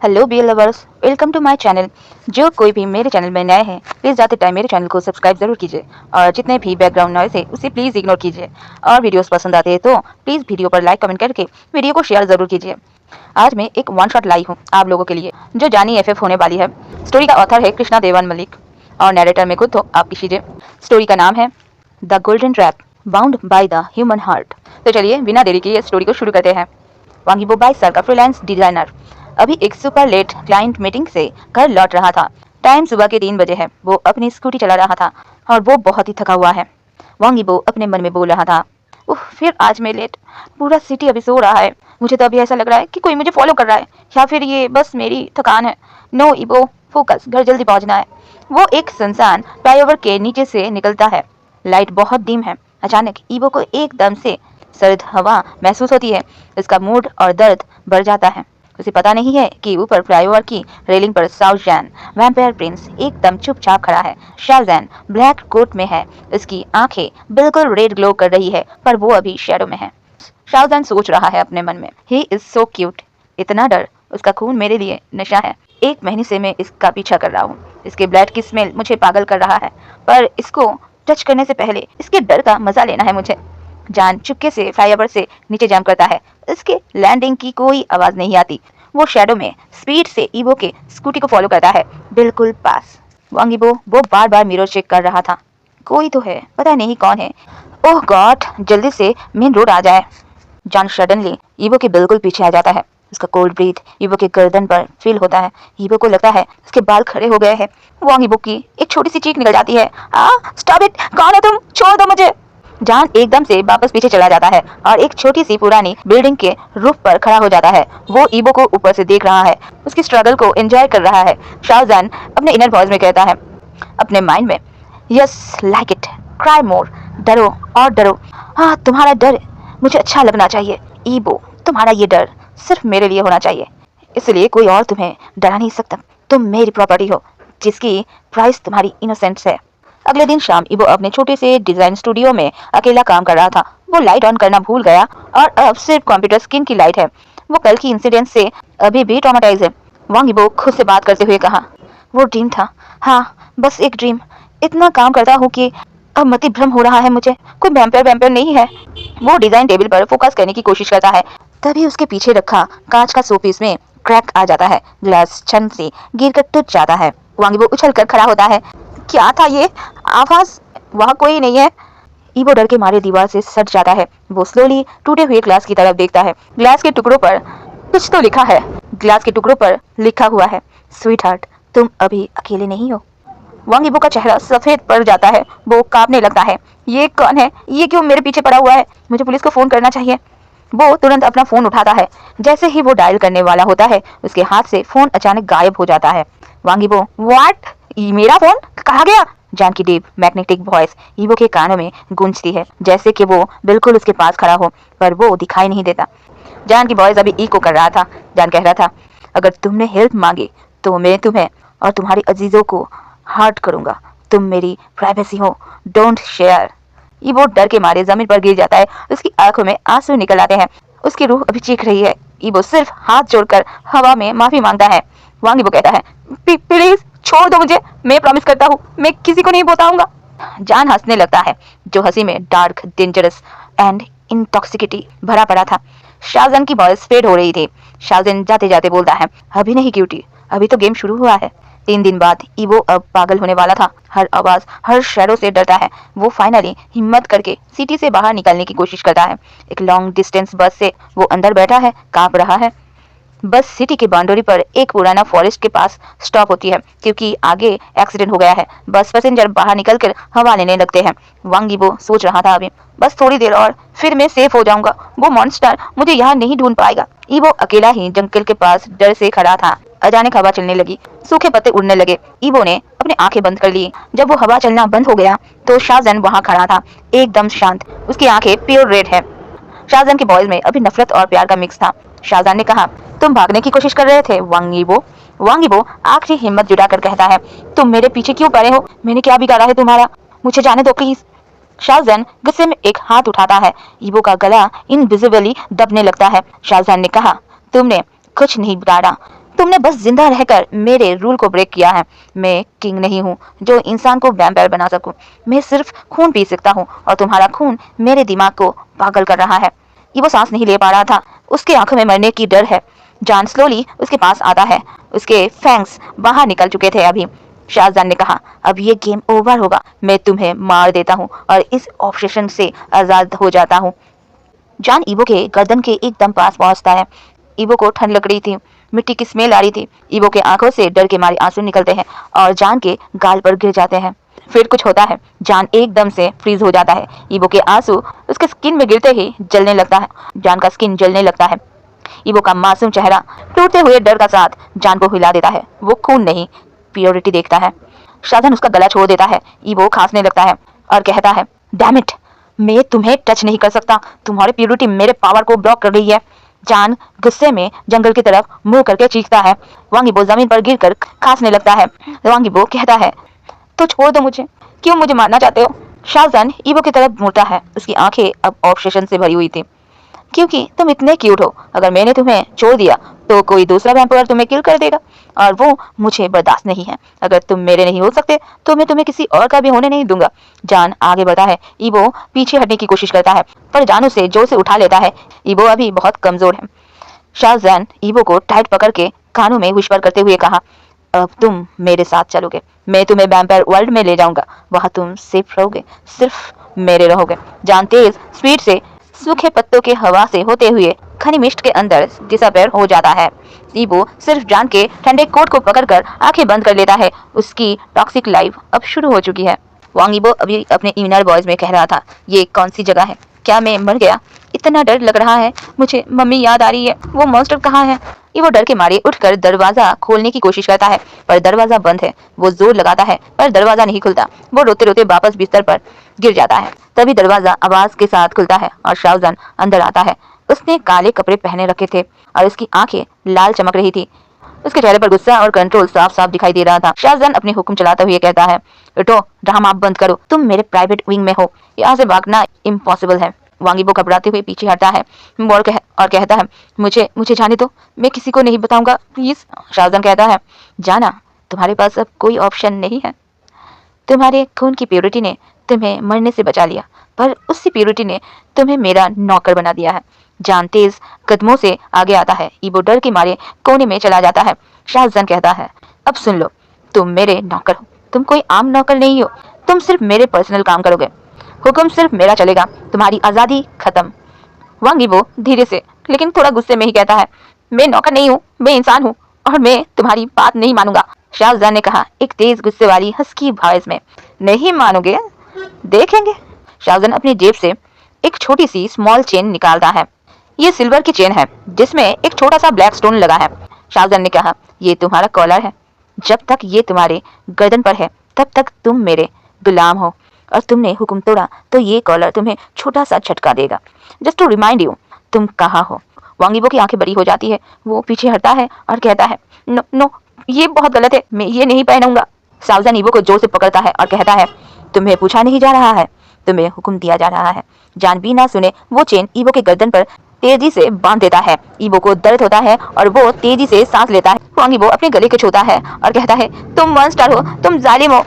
Hello B lovers, welcome to my channel. जो कोई भी मेरे चैनल में नए हैं प्लीज़ जाते टाइम मेरे चैनल को सब्सक्राइब जरूर कीजिए और जितने भी बैकग्राउंड नॉइस है उसे प्लीज़ इग्नोर कीजिए। और वीडियोस पसंद आते हैं तो प्लीज़ वीडियो पर लाइक कमेंट करके वीडियो को शेयर जरूर कीजिए। आज मैं एक वन शॉट लाई हूँ आप लोगों के लिए जो जानी एफ होने वाली है। स्टोरी का ऑथर है कृष्णा देवान मलिक और नरेटर में खुद तो आप कीजिए। स्टोरी का नाम है the golden trap bound by the human heart. तो चलिए बिना देरी के स्टोरी को शुरू करते हैं। वांगीबो 22 साल का फ्रीलांस डिजाइनर अभी एक सुपर लेट क्लाइंट मीटिंग से घर लौट रहा था। टाइम सुबह के 3 बजे है। वो अपनी स्कूटी चला रहा था और वो बहुत ही थका हुआ है। वांगीबो अपने मन में बोल रहा था, उफ, फिर आज मैं लेट। पूरा सिटी अभी सो रहा है। मुझे तो अभी ऐसा लग रहा है कि कोई मुझे फॉलो कर रहा है या फिर ये बस मेरी थकान है। नो ईबो, फोकस, घर जल्दी पहुंचना है। वो एक सुनसान फ्लाईओवर के नीचे से निकलता है। लाइट बहुत डिम है। अचानक ईबो को एकदम से सर्द हवा महसूस होती है। उसका मूड और दर्द बढ़ जाता है। उसे पता नहीं है कि ऊपर फ्लाईओवर की रेलिंग पर शाओजैन वैम्पायर प्रिंस एकदम चुपचाप खड़ा है। शाओजैन ब्लैक कोट में है। उसकी आंखें बिल्कुल रेड ग्लो कर रही है पर वो अभी शैडो में है। शाओजैन सोच रहा है अपने मन में, ही इज सो क्यूट। इतना डर, उसका खून मेरे लिए नशा है। 1 महीने से मैं इसका पीछा कर रहा हूँ। इसके ब्लड की स्मेल मुझे पागल कर रहा है पर इसको टच करने से पहले इसके डर का मजा लेना है मुझे। जान चुपके से फ्लाईओवर से नीचे जंप करता है। इसके लैंडिंग की कोई आवाज नहीं आती। वो शैडो में स्पीड से ईबो के स्कूटी को फॉलो करता है, बिल्कुल पास। वांगीबो वो बार बार मिरर चेक कर रहा था। कोई तो है, पता नहीं कौन है। ओह गॉड, जल्दी से मेन रोड आ जाए। जान सडनली ईबो के बिल्कुल पीछे आ जाता है। उसका कोल्ड ब्रीथ ईबो के गर्दन पर फील होता है। ईबो को लगता है उसके बाल खड़े हो गए हैं। वांगीबो की एक छोटी सी चीख निकल जाती है, स्टॉप इट, कौन हो तुम, छोड़ दो मुझे। जान एकदम से वापस पीछे चला जाता है और एक छोटी सी पुरानी बिल्डिंग के रूफ पर खड़ा हो जाता है। वो ईबो को ऊपर से देख रहा है, उसकी स्ट्रगल को एंजॉय कर रहा है। शाओजैन अपने इनर वॉइस में कहता है अपने माइंड में, यस लाइक इट, क्राई मोर, डरो और डरो। हाँ, तुम्हारा डर मुझे अच्छा लगना चाहिए ईबो। तुम्हारा ये डर सिर्फ मेरे लिए होना चाहिए, इसलिए कोई और तुम्हें डरा नहीं सकता। तुम मेरी प्रॉपर्टी हो जिसकी प्राइस तुम्हारी इनोसेंस है। अगले दिन शाम ईबो अपने छोटे से डिजाइन स्टूडियो में अकेला काम कर रहा था। वो लाइट ऑन करना भूल गया और अब सिर्फ कंप्यूटर स्क्रीन की लाइट है। वो कल की इंसिडेंट से अभी भी ट्रॉमेटाइज है। वांगीबो खुद से बात करते हुए कहा, वो ड्रीम था। हाँ, बस एक ड्रीम। इतना काम करता हूँ कि अब मति भ्रम हो रहा है मुझे। कोई वैम्पायर नहीं है। वो डिजाइन टेबल पर फोकस करने की कोशिश करता है, तभी उसके पीछे रखा कांच का शोपीस में क्रैक आ जाता है। ग्लास छन से गिरकर टूट जाता है। वांगीबो उछलकर खड़ा होता है। क्या था ये आवाज? वहाँ कोई नहीं है। ईबो डर के मारे दीवार से सट जाता है। वो स्लोली टूटे हुए ग्लास की तरफ देखता है। ग्लास के टुकड़ों पर कुछ तो लिखा है। ग्लास के टुकड़ों पर लिखा हुआ है, स्वीट हार्ट, तुम अभी अकेले नहीं हो। वांगीबो का चेहरा सफेद पड़ जाता है। वो कांपने लगता है। ये कौन है? ये क्यों मेरे पीछे पड़ा हुआ है? मुझे पुलिस को फोन करना चाहिए। वो तुरंत अपना फोन उठाता है। जैसे ही वो डायल करने वाला होता है उसके हाथ से फोन अचानक गायब हो जाता है। वांगीबो, व्हाट? मेरा फोन कहाँ गया? जान की डीप मैग्नेटिक वॉइस ईबो के कानों में गूंजती है, जैसे कि वो बिल्कुल उसके पास खड़ा हो, पर वो दिखाई नहीं देता। जान की वॉइस अभी इको कर रहा था। जान कह रहा था, अगर तुमने हेल्प मांगी तो मैं तुम्हें और तुम्हारी अजीजों को हर्ट करूंगा। तुम मेरी प्राइवेसी हो, डोंट शेयर। ईबो डर के मारे जमीन पर गिर जाता है। उसकी आंखों में आंसू निकल आते हैं। उसकी रूह अभी चीख रही है। ईबो सिर्फ हाथ जोड़कर हवा में माफी मांगता है। वांगीबो कहता है, प्लीज छोड़ दो मुझे, मैं प्रॉमिस करता हूँ मैं किसी को नहीं बताऊंगा। जान हंसने लगता है, जो हंसी में डार्क, डेंजरस एंड इंटॉक्सिकेटी भरा पड़ा था। शाओजैन की वॉइस फेड हो रही थी। शाओजैन जाते जाते बोलता है, अभी नहीं क्यूटी, अभी तो गेम शुरू हुआ है। 3 दिन बाद ईबो अब पागल होने वाला था। हर आवाज, हर शैडो से डरता है। वो फाइनली हिम्मत करके सिटी से बाहर निकलने की कोशिश करता है। एक लॉन्ग डिस्टेंस बस से वो अंदर बैठा है, कांप रहा है। बस सिटी की बाउंड्री पर एक पुराना फॉरेस्ट के पास स्टॉप होती है क्योंकि आगे एक्सीडेंट हो गया है। बस पैसेंजर बाहर निकलकर हवा लेने लगते हैं। वांगीबो सोच रहा था, अभी बस थोड़ी देर और फिर मैं सेफ हो जाऊंगा। वो मॉन्स्टर मुझे यहाँ नहीं ढूंढ पाएगा। ईबो अकेला ही जंगल के पास डर से खड़ा था। अचानक हवा चलने लगी, सूखे पत्ते उड़ने लगे। ईबो ने अपनी आंखें बंद कर ली। जब वो हवा चलना बंद हो गया तो शाओजैन वहाँ खड़ा था, एकदम शांत। उसकी आंखें प्योर रेड है। शाओजैन की वॉइस में अभी नफरत और प्यार का मिक्स था। शाओजैन ने कहा, तुम भागने की कोशिश कर रहे थे वांगीबो। वांगीबो आखिरी हिम्मत जुटाकर कहता है, तुम मेरे पीछे क्यों पड़े हो? मैंने क्या बिगाड़ा है तुम्हारा? मुझे जाने दो प्लीज। शाओजैन गुस्से में एक हाथ उठाता है। ईबो का गला इनविजिबली दबने लगता है। शाओजैन ने कहा, तुमने कुछ नहीं बिगाड़ा, तुमने बस जिंदा रहकर मेरे रूल को ब्रेक किया है। मैं किंग नहीं हूँ जो इंसान को वैम्पायर बना सकूं। मैं सिर्फ खून पी सकता हूँ और तुम्हारा खून मेरे दिमाग को पागल कर रहा है। वो सांस नहीं ले पा रहा था। उसकी आंखों में मरने की डर है। जान स्लोली उसके पास आता है। उसके फैंग्स बाहर निकल चुके थे अभी। शाहजान ने कहा, अब ये गेम ओवर होगा। मैं तुम्हें मार देता हूँ और इस ऑब्सेशन से आजाद हो जाता हूँ। जान ईवो के गर्दन के एकदम पास पहुंचता है। ईवो को ठंड लग रही थी। मिट्टी की स्मेल आ रही थी। ईवो के आंखों से डर के मारे आंसू निकलते हैं और जान के गाल पर गिर जाते हैं। फिर कुछ होता है। जान एकदम से फ्रीज हो जाता है। ईवो के आंसू उसके स्किन में गिरते ही जलने लगता है। जान का स्किन जलने लगता है। ईवो का मासूम चेहरा टूटते हुए डर का साथ जान को हिला देता है। वो खून नहीं, प्योरिटी देखता है। शाहजान उसका गला छोड़ देता है। ईवो खांसने लगता है और कहता है, डैम इट, मैं तुम्हें टच नहीं कर सकता। तुम्हारी प्योरिटी मेरे पावर को ब्लॉक कर रही है। जान गुस्से में जंगल की तरफ मुंह करके चीखता है। वांग ईबो जमीन पर गिरकर खांसने लगता है। वांग ईबो कहता है, तो छोड़ दो मुझे, क्यों मुझे मारना चाहते हो? शाहजान ईबो की तरफ मुड़ता है। उसकी आंखें अब ऑब्सेशन से भरी हुई थी। क्योंकि तुम इतने क्यूट हो। अगर मैंने तुम्हें छोड़ दिया तो कोई दूसरा वैम्पायर तुम्हें किल कर देगा और वो मुझे बर्दाश्त नहीं है। अगर तुम मेरे नहीं हो सकते तो मैं तुम्हें किसी और का भी होने नहीं दूंगा। जान आगे बढ़ता है। ईबो पीछे हटने की कोशिश करता है पर जान उसे जोर से उठा लेता है। ईबो अभी बहुत कमजोर है। शाहजान ईबो को टाइट पकड़ के कानों में विस्पर करते हुए कहा, अब तुम मेरे साथ चलोगे। मैं तुम्हें वैम्पायर वर्ल्ड में ले जाऊंगा। वहां तुम सेफ रहोगे, सिर्फ मेरे रहोगे। जान तेज स्पीड से सूखे पत्तों के हवा से होते हुए घनी मिस्ट के अंदर डिसअपीयर हो जाता है। ईबो सिर्फ जान के ठंडे कोट को पकड़कर आंखें बंद कर लेता है। उसकी टॉक्सिक लाइफ अब शुरू हो चुकी है। वांग ईबो अभी अपने इनर वॉइस में कह रहा था, ये कौन सी जगह है? क्या मैं मर गया? इतना डर लग रहा है। मुझे मम्मी याद आ रही है। वो मॉन्स्टर कहाँ है? वो डर के मारे उठकर दरवाजा खोलने की कोशिश करता है पर दरवाजा बंद है। वो जोर लगाता है पर दरवाजा नहीं खुलता। वो रोते रोते वापस बिस्तर पर गिर जाता है। तभी दरवाजा आवाज के साथ खुलता है और शाहजान अंदर आता है। उसने काले कपड़े पहने रखे थे और उसकी आंखें लाल चमक रही थी। उसके चेहरे पर गुस्सा और कंट्रोल साफ साफ दिखाई दे रहा था। शाहजान अपने हुक्म चलाते हुए कहता है, उठो, ड्रामा बंद करो। तुम मेरे प्राइवेट विंग में हो। यहाँ से भागना इम्पॉसिबल है। वांग ईबो घबराते हुए पीछे हटता है और कहता है, मुझे मुझे जाने दो। मैं किसी को नहीं बताऊंगा, प्लीज। शाहजान कहता है, जाना, तुम्हारे पास अब कोई ऑप्शन नहीं है। तुम्हारे खून की प्योरिटी ने तुम्हें मरने से बचा लिया पर उसी प्योरिटी ने तुम्हें मेरा नौकर बना दिया है। जान तेज कदमों से आगे आता है। ईबो डर के मारे कोने में चला जाता है। शाहजान कहता है, अब सुन लो, तुम मेरे नौकर हो। तुम कोई आम नौकर नहीं हो। तुम सिर्फ मेरे पर्सनल काम करोगे। हुक्म सिर्फ मेरा चलेगा। तुम्हारी आजादी खत्म। वांग ईबो धीरे से लेकिन थोड़ा गुस्से में ही कहता है, मैं नौकर नहीं हूँ, मैं इंसान हूँ और मैं तुम्हारी बात नहीं मानूंगा। शाहजान ने कहा एक तेज गुस्से वाली हस्की आवाज में, नहीं मानोगे? देखेंगे। शाहजान अपनी जेब से एक छोटी सी स्मॉल चेन निकालता है। ये सिल्वर की चेन है जिसमें एक छोटा सा ब्लैक स्टोन लगा है। शाहजान ने कहा, ये तुम्हारा कॉलर है। जब तक ये तुम्हारे गर्दन पर है तब तक तुम मेरे गुलाम हो और तुमने हुक्म तोड़ा तो ये कॉलर तुम्हें छोटा सा झटका देगा। जस्ट टू रिमाइंड यू, तुम कहाँ हो? वांग ईबो की आंखें बड़ी हो जाती है। वो पीछे हटता है और कहता है, नो नो, ये बहुत गलत है, मैं ये नहीं पहनूंगा। शाहजान ईबो को जोर से पकड़ता है और कहता है, तुम्हें पूछा नहीं जा रहा है, तुम्हें हुक्म दिया जा रहा है। जान बिना सुने वो चेन ईबो के गर्दन पर तेजी से बांध देता है। ईबो को दर्द होता है और वो तेजी से सांस लेता है। वांग ईबो अपने गले को छूता है और कहता है, तुम मॉन्स्टर हो, तुम जालिम हो।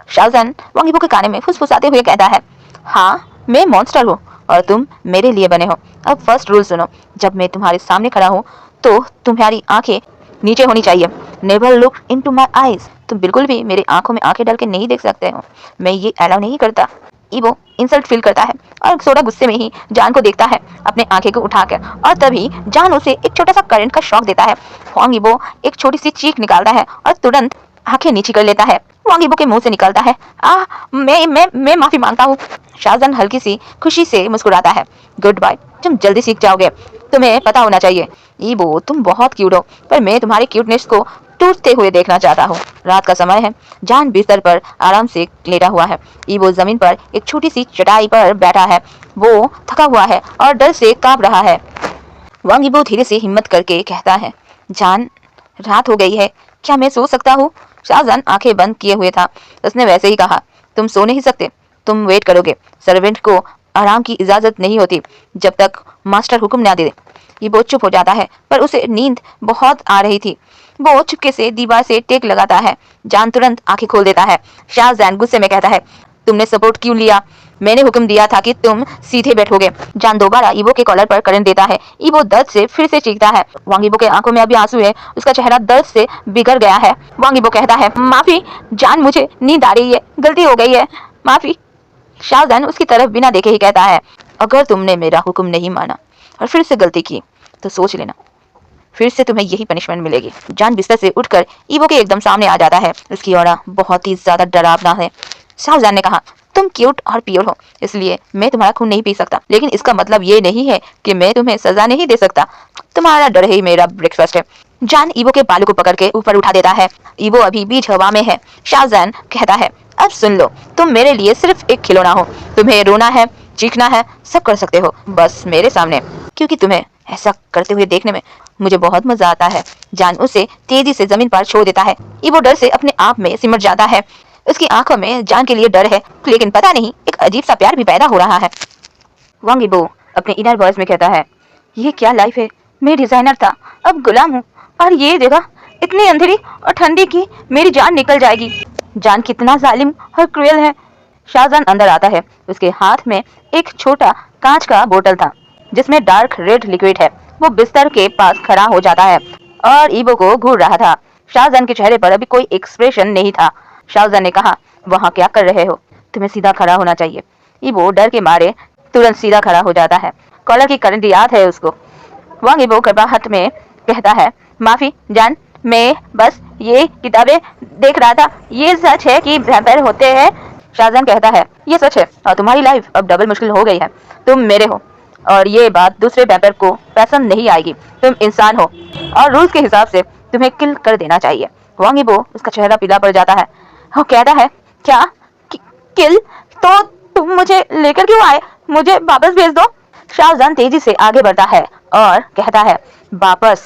शाहजान वांग ईबो के काने में फुसफुसाते हुए कहता है, हाँ, मैं मॉन्स्टर हूँ और तुम मेरे लिए बने हो। अब फर्स्ट रूल सुनो, जब मैं तुम्हारे सामने खड़ा हूँ तो तुम्हारी आंखें नीचे होनी चाहिए। Never look into my eyes. तुम बिल्कुल भी मेरी आंखों में आंखें डाल के नहीं देख सकते हो। मैं ये अलाउ नहीं करता। ईबो इंसल्ट फील करता है और थोड़ा गुस्से में ही जान को देखता है अपने आंखें को उठाकर और तभी जान उसे एक छोटा सा करंट का शॉक देता है। वांग ईबो एक छोटी सी चीख निकालता है और तुरंत आंखें नीचे कर लेता है। वांग ईबो के मुंह से निकलता है, मैं माफी मांगता हूँ। शाहजान हल्की सी खुशी से मुस्कुराता है, गुड बाय, तुम जल्दी सीख जाओगे। तुम्हें पता होना चाहिए ईबो, तुम बहुत क्यूट हो पर मैं तुम्हारी क्यूटनेस को टूटते हुए देखना चाहता हूँ। रात का समय है। जान बिस्तर पर आराम से लेटा हुआ है। ईबो जमीन पर एक छोटी सी चटाई पर बैठा है। वो थका हुआ है और डर से कांप रहा है। वांग ईबो धीरे से हिम्मत करके कहता है, जान, रात हो गई है, क्या मैं सो सकता हूँ? शाहजान आंखें बंद किए हुए था। उसने वैसे ही कहा, तुम सो नहीं सकते, तुम वेट करोगे। सर्वेंट को आराम की इजाजत नहीं होती जब तक मास्टर हुक्म ना दे। ईबो चुप हो जाता है पर उसे नींद बहुत आ रही थी। वो चुपके से दीवार से टेक लगाता है। जान तुरंत आंखें खोल देता है। शाहजहान गुस्से में कहता है, तुमने सपोर्ट क्यों लिया? मैंने हुक्म दिया था कि तुम सीधे बैठोगे। जान दोबारा ईवो के कॉलर पर करंट देता है। ईवो दर्द से फिर से चीखता है। वांग ईवो के आंखों में अभी आंसू है, उसका चेहरा दर्द से बिगड़ गया है। वांग ईवो कहता है, माफी जान, मुझे नींद आ रही है, गलती हो गई है, माफी। शाहजहान उसकी तरफ बिना देखे ही कहता है, अगर तुमने मेरा हुक्म नहीं माना और फिर से गलती की तो सोच लेना, फिर से तुम्हें यही पनिशमेंट मिलेगी। जान बिस्तर से उठकर ईवो के एकदम सामने आ जाता है। उसकी ऑरा बहुत ही ज्यादा डरावना है। शाहजहान ने कहा, तुम क्यूट और प्योर हो, इसलिए मैं तुम्हारा खून नहीं पी सकता, लेकिन इसका मतलब ये नहीं है कि मैं तुम्हें सजा नहीं दे सकता। तुम्हारा डर ही मेरा ब्रेकफास्ट है। जान ईवो के बालों को पकड़ के ऊपर उठा देता है। ईवो अभी बीच हवा में है। शाहजहान कहता है, अब सुन लो, तुम मेरे लिए सिर्फ एक खिलौना हो। तुम्हें रोना है, चीखना है, सब कर सकते हो, बस मेरे सामने, क्योंकि तुम्हें ऐसा करते हुए देखने में मुझे बहुत मजा आता है। जान उसे तेजी से जमीन पर छोड़ देता है। ईवो डर से अपने आप में सिमट जाता है। उसकी आंखों में जान के लिए डर है, लेकिन पता नहीं एक अजीब सा प्यार भी पैदा हो रहा है। वांग ईवो अपने इनर वॉइस में कहता है, ये क्या लाइफ है? मैं डिजाइनर था, अब गुलाम हूँ, और ये जगह इतनी अंधेरी और ठंडी की मेरी जान निकल जाएगी। जान कितना जालिम और क्रूएल है। शाहजहान अंदर आता है। उसके हाथ में एक छोटा कांच का बोतल था जिसमें डार्क रेड लिक्विड है। वो बिस्तर के पास खड़ा हो जाता है और ईवो को घूर रहा था। शाहजहान के चेहरे पर अभी कोई एक्सप्रेशन नहीं था। शाहजहान ने कहा, वहाँ क्या कर रहे हो? तुम्हें सीधा खड़ा होना चाहिए। ईवो डर के मारे तुरंत सीधा खड़ा हो जाता है। कॉलर की करंट याद है उसको। वांग ईवो घबराहट में कहता है, माफी जान, मैं बस ये किताबें देख रहा था। ये सच है कि वैम्पायर होते हैं? शाहजहान कहता है, ये सच है, और तुम्हारी लाइफ अब डबल मुश्किल हो गई है। तुम मेरे हो और ये बात दूसरे वैम्पायर को पसंद नहीं आएगी। तुम इंसान हो और रूल्स के हिसाब से तुम्हें किल कर देना चाहिए। वांग ईवो उसका चेहरा पीला पड़ जाता है। वो कहता है, क्या किल? तो तुम मुझे लेकर क्यों आए? मुझे वापस भेज दो। शाहजहान तेजी से आगे बढ़ता है और कहता है, वापस?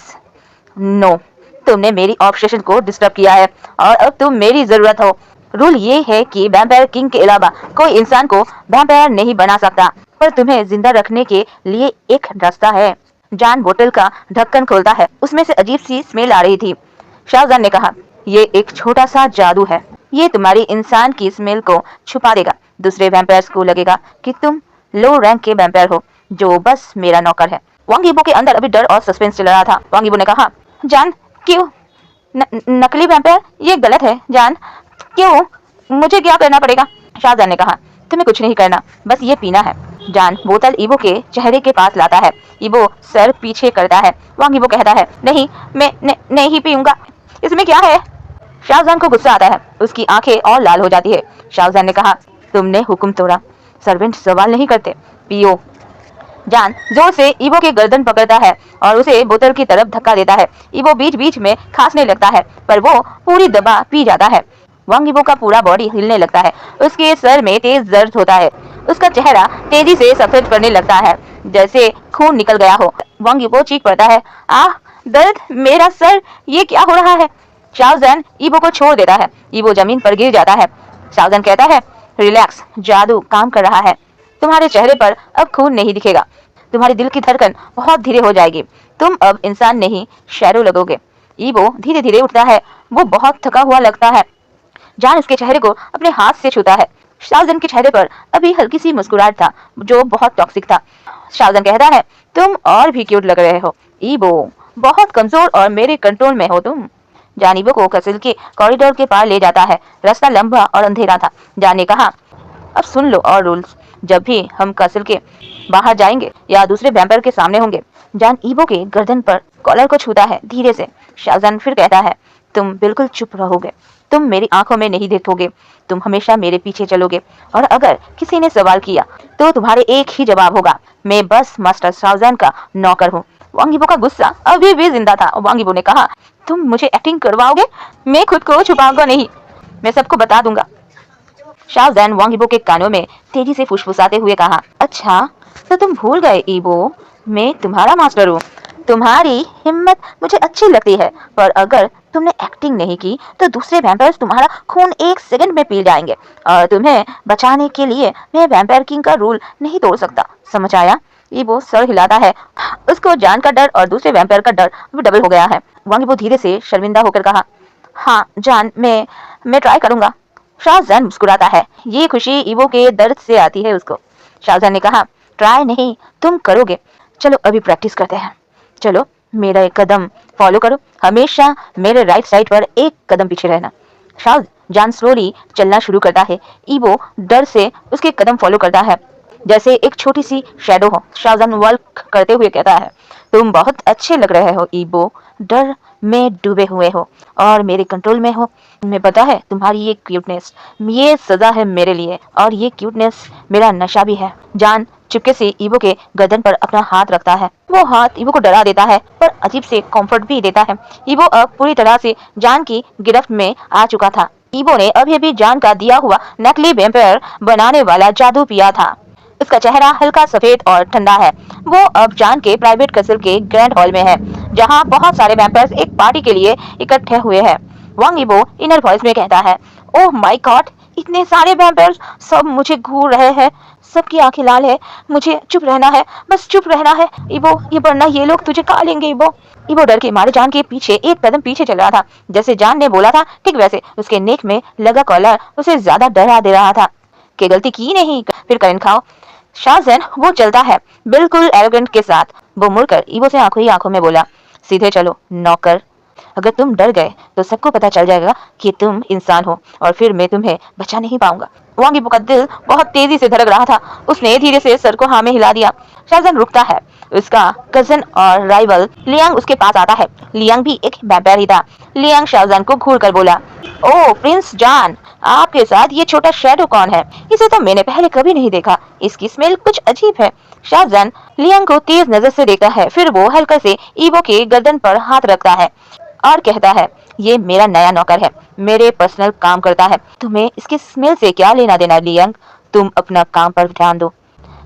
नो, तुमने मेरी ऑब्सेशन को डिस्टर्ब किया है और अब तुम मेरी जरूरत हो। रूल ये है कि वैम्पायर किंग के अलावा कोई इंसान को वैम्पायर नहीं बना सकता, पर तुम्हें जिंदा रखने के लिए एक रास्ता है। जान बोतल का ढक्कन खोलता है। उसमें से अजीब सी स्मेल आ रही थी। शाहजहान ने कहा, ये एक छोटा सा जादू है। ये तुम्हारी इंसान की स्मेल को छुपा देगा। दूसरे वैम्पायर्स को लगेगा कि तुम लो रैंक के वैम्पायर हो जो बस मेरा नौकर है। वांग ईवो के अंदर अभी डर और सस्पेंस चल रहा था। वांग ईवो ने कहा, जान क्यों? नकली वैम्पायर? ये गलत है जान। क्यों? मुझे क्या करना पड़ेगा? शाहजहान ने कहा, तुम्हें कुछ नहीं करना, बस ये पीना है। जान बोतल ईवो के चेहरे के पास लाता है। ईवो सर पीछे करता है। वांग ईवो कहता है, नहीं, मैं नहीं पीऊंगा। इसमें क्या है? शाहजहान को गुस्सा आता है। उसकी आंखें और लाल हो जाती है। शाहजहान ने कहा, तुमने हुक्म तोड़ा, सर्वेंट सवाल नहीं करते, पियो। जान जोर से ईवो के गर्दन पकड़ता है और उसे बोतल की तरफ धक्का देता है। ईवो बीच बीच में खांसने लगता है, पर वो पूरी दबा पी जाता है। वांग ईवो का पूरा बॉडी हिलने लगता है। उसके सर में तेज दर्द होता है। उसका चेहरा तेजी से सफेद पड़ने लगता है, जैसे खून निकल गया हो। वांग ईवो चीख पड़ता है, आह दर्द, मेरा सर, ये क्या हो रहा है? शाहजहान ईवो को छोड़ देता है। ईवो जमीन पर गिर जाता है। शाहजहान कहता है, रिलैक्स, जादू काम कर रहा है। तुम्हारे चेहरे पर अब खून नहीं दिखेगा। तुम्हारी दिल की धड़कन बहुत धीरे हो जाएगी। तुम अब इंसान नहीं, शैडो लगोगे। ईवो धीरे धीरे उठता है। वो बहुत थका हुआ लगता है। जान उसके चेहरे को अपने हाथ से छूता है। शाहजहान के चेहरे पर अभी हल्की सी मुस्कुराहट था जो बहुत टॉक्सिक था। शाहजहान कहता है, तुम और भी क्यूट लग रहे हो ईवो, बहुत कमजोर और मेरे कंट्रोल में हो तुम। जान ईवो को कसिल के कॉरिडोर के पार ले जाता है। रास्ता लंबा और अंधेरा था। जान ने कहा, अब सुन लो और रूल्स, जब भी हम कसिल के बाहर जाएंगे या दूसरे वैम्पायर के सामने होंगे। जान ईवो के गर्दन पर कॉलर को छूता है धीरे से। शाहजहान फिर कहता है, तुम बिल्कुल चुप रहोगे, तुम मेरी आंखों में नहीं देखोगे, तुम हमेशा मेरे पीछे चलोगे, और अगर किसी ने सवाल किया तो तुम्हारे एक ही जवाब होगा, मैं बस मास्टर शाहजहान का नौकर हूँ। वांग ईवो का गुस्सा अभी भी जिंदा था। वांग ईवो ने कहा, तुम मुझे एक्टिंग करवाओगे? मैं खुद को छुपाऊंगा नहीं, मैं सबको बता दूंगा। शाहजहान वांग ईवो के कानों में तेजी से फुसफुसाते हुए कहा, अच्छा तो तुम भूल गए ईवो, मैं तुम्हारा मास्टर हूँ। तुम्हारी हिम्मत मुझे अच्छी लगती है, पर अगर तुमने एक्टिंग नहीं की तो दूसरे वैम्पायर्स तुम्हारा खून एक सेकंड में पी जाएंगे, और तुम्हें बचाने के लिए मैं वैम्पायर किंग का रूल नहीं तोड़ सकता, समझ आया? ईबो सर हिलाता है। उसको जान का डर और दूसरे वैम्पायर का डर डबल हो गया है। वांग ईबो धीरे से शर्मिंदा होकर कहा, हाँ जान, मैं ट्राई करूंगा। शाहजहान मुस्कुराता है। ये खुशी ईबो के दर्द से आती है उसको। शाहजहान ने कहा, ट्राई नहीं, तुम करोगे। चलो अभी प्रैक्टिस करते हैं। चलो मेरा एक कदम फॉलो करो, हमेशा मेरे राइट साइड पर एक कदम पीछे रहना। शाहजहान स्लोली चलना शुरू करता है। ईबो डर से उसके कदम फॉलो करता है, जैसे एक छोटी सी शैडो हो। शाहजहान वॉक करते हुए कहता है, तुम बहुत अच्छे लग रहे हो ईबो, डर में डूबे हुए हो और मेरे कंट्रोल में हो। तुम्हें पता है तुम्हारी ये क्यूटनेस, ये सजा है मेरे लिए, और ये क्यूटनेस मेरा नशा भी है। जान चुपके से ईबो के गर्दन पर अपना हाथ रखता है। वो हाथ ईबो को डरा देता है पर अजीब से कंफर्ट भी देता है। ईबो अब पूरी तरह से जान की गिरफ्त में आ चुका था। ईबो ने अभी अभी जान का दिया हुआ नकली वैम्पायर बनाने वाला जादू पिया था। उसका चेहरा हल्का सफेद और ठंडा है। वो अब जान के प्राइवेट कसल के ग्रैंड हॉल में है, जहाँ बहुत सारे वैम्पायर्स एक पार्टी के लिए इकट्ठे हुए हैं। वांग ईबो इनर वॉइस में कहता है, ओह माय गॉड, इतने सारे वैम्पायर्स, सब मुझे घूर रहे हैं, सबकी आंखें लाल है, मुझे चुप रहना है, बस चुप रहना है। ईबो, ये वरना ये लोग तुझे खा लेंगे ईबो। ईबो डर के मारे जान के पीछे एक कदम पीछे चल रहा था। जैसे जान ने बोला था ठीक वैसे उसके नेक में लगा कॉलर उसे ज्यादा डरा दे रहा था। कि गलती की नहीं, फिर करें खाओ। शाहजहान वो चलता है बिल्कुल एरोगेंट के साथ। वो मुड़कर ईबो से आंखों ही आंखों में बोला, सीधे चलो नौकर, अगर तुम डर गए तो सबको पता चल जाएगा कि तुम इंसान हो और फिर मैं तुम्हें बचा नहीं पाऊंगा। वांग ईबो का दिल बहुत तेजी से धड़क रहा था। उसने धीरे से सर को हाँ में हिला दिया। शाहजहान रुकता है। उसका कजन और राइवल लियांग उसके पास आता है। लियांग भी एक वैम्पायर ही था। लियांग शाहजहान को घूर कर बोला, ओह प्रिंस जान, आपके साथ ये छोटा शैडो कौन है? इसे तो मैंने पहले कभी नहीं देखा, इसकी स्मेल कुछ अजीब है। शाहजहान लियांग को तेज नजर से देखता है, फिर वो हल्का से ईबो के गर्दन पर हाथ रखता है और कहता है, ये मेरा नया नौकर है, मेरे पर्सनल काम करता है, तुम्हें इसकी स्मेल से क्या लेना देना लियांग, तुम अपना काम पर ध्यान दो।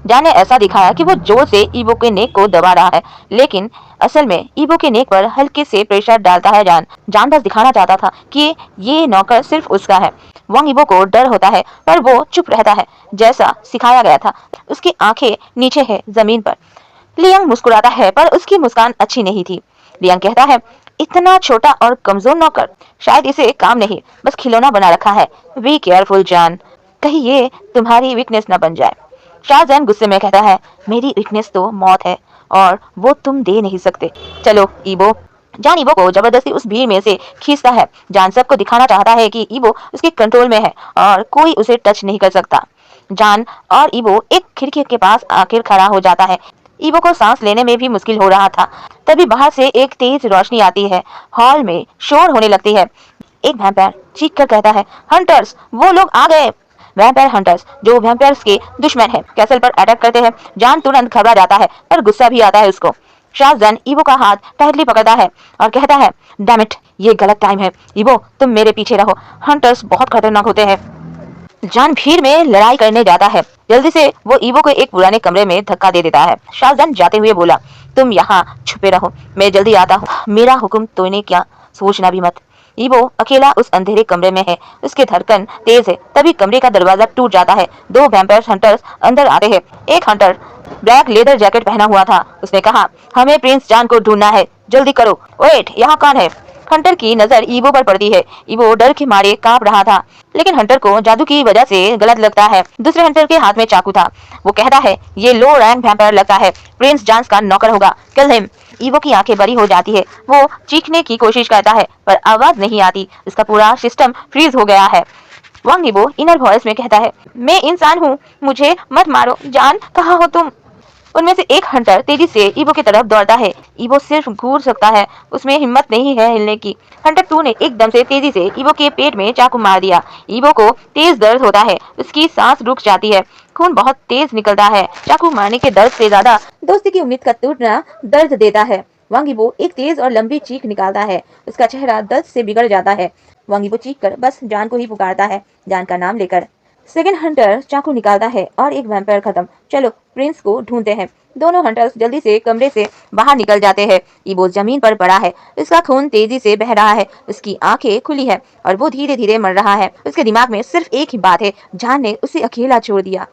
जान ने ऐसा दिखाया कि वो जोर से ईबो के नेक को दबा रहा है, लेकिन असल में ईबो के नेक पर हल्के से प्रेशर डालता है। जान बस दिखाना चाहता था कि ये नौकर सिर्फ उसका है। वांग ईबो को डर होता है पर वो चुप रहता है, जैसा सिखाया गया था। उसकी आंखें नीचे है जमीन पर। लियांग मुस्कुराता है पर उसकी मुस्कान अच्छी नहीं थी। लियांग कहता है, इतना छोटा और कमजोर नौकर, शायद इसे काम नहीं बस खिलौना बना रखा है। बी केयरफुल जान, कहीं ये तुम्हारी वीकनेस न बन जाए। शाहजहान गुस्से में कहता है, मेरी वीकनेस तो मौत है और वो तुम दे नहीं सकते। चलो ईबो। जान ईबो को जबरदस्ती उस भीड़ में से खींचता है। जान सबको दिखाना चाहता है कि ईबो उसके कंट्रोल में है और कोई उसे टच नहीं कर सकता। जान और ईबो एक खिड़की के पास आखिर खड़ा हो जाता है। ईबो को सांस लेने में भी मुश्किल हो रहा था। तभी बाहर से एक तेज रोशनी आती है। हॉल में शोर होने लगती है। एक वैम्पायर चीख कर कहता है, हंटर्स, वो लोग आ गए। वैम्पायर हंटर्स जो वैम्पायर्स के दुश्मन हैं, कैसल पर अटैक करते हैं। जान तुरंत घबरा जाता है पर गुस्सा भी आता है उसको। शाहजहान ईबो का हाथ टाइटली पकड़ता है और कहता है, डैम इट, ये गलत टाइम है। ईबो तुम मेरे पीछे रहो, हंटर्स बहुत खतरनाक होते हैं। जान भीड़ में लड़ाई करने जाता है। जल्दी से वो ईबो को एक पुराने कमरे में धक्का दे देता है। शाहजहान जाते हुए बोला, तुम यहाँ छुपे रहो, मैं जल्दी आता हूँ, मेरा हुक्म तोड़ने क्या सोचना भी मत। ईबो अकेला उस अंधेरे कमरे में है। उसके धड़कन तेज है। तभी कमरे का दरवाजा टूट जाता है। दो वैम्पायर हंटर्स अंदर आते हैं। एक हंटर ब्लैक लेदर जैकेट पहना हुआ था। उसने कहा, हमें प्रिंस जान को ढूंढना है, जल्दी करो। वेट, यहाँ कौन है? हंटर की नजर ईबो पर पड़ती है। ईबो डर के मारे कांप रहा था, लेकिन हंटर को जादू की वजह से गलत लगता है। दूसरे हंटर के हाथ में चाकू था। वो कहता है, ये लो रैंक वैम्पायर लगता है, प्रिंस जान्स का नौकर होगा, किल हिम। ईबो की आंखें बड़ी हो जाती है। वो चीखने की कोशिश करता है पर आवाज नहीं आती। उसका पूरा सिस्टम फ्रीज हो गया है। वांग ईबो इनर वॉइस में कहता है, मैं इंसान हूँ, मुझे मत मारो। जान, कहाँ हो तुम? उनमें से एक हंटर तेजी से ईबो की तरफ दौड़ता है। ईबो सिर्फ घूर सकता है, उसमें हिम्मत नहीं है हिलने की। हंटर 2 ने एकदम से तेजी से ईबो के पेट में चाकू मार दिया। ईबो को तेज दर्द होता है, उसकी सांस रुक जाती है, खून बहुत तेज निकलता है। चाकू मारने के दर्द से ज्यादा दोस्ती की उम्मीद का टूटना दर्द देता है। वांग ईबो एक तेज और लंबी चीख निकालता है। उसका चेहरा दर्द से बिगड़ जाता है। वांग ईबो चीख कर बस जान को ही पुकारता है, जान का नाम लेकर। सेकंड हंटर चाकू निकालता है और एक वैम्पायर खत्म। चलो प्रिंस को ढूंढते हैं। दोनों हंटर्स जल्दी से कमरे से बाहर निकल जाते हैं। ईबो जमीन पर पड़ा है, उसका खून तेजी से बह रहा है, उसकी आंखें खुली है और वो धीरे धीरे मर रहा है। उसके दिमाग में सिर्फ एक ही बात है, जान ने उसे अकेला छोड़ दिया।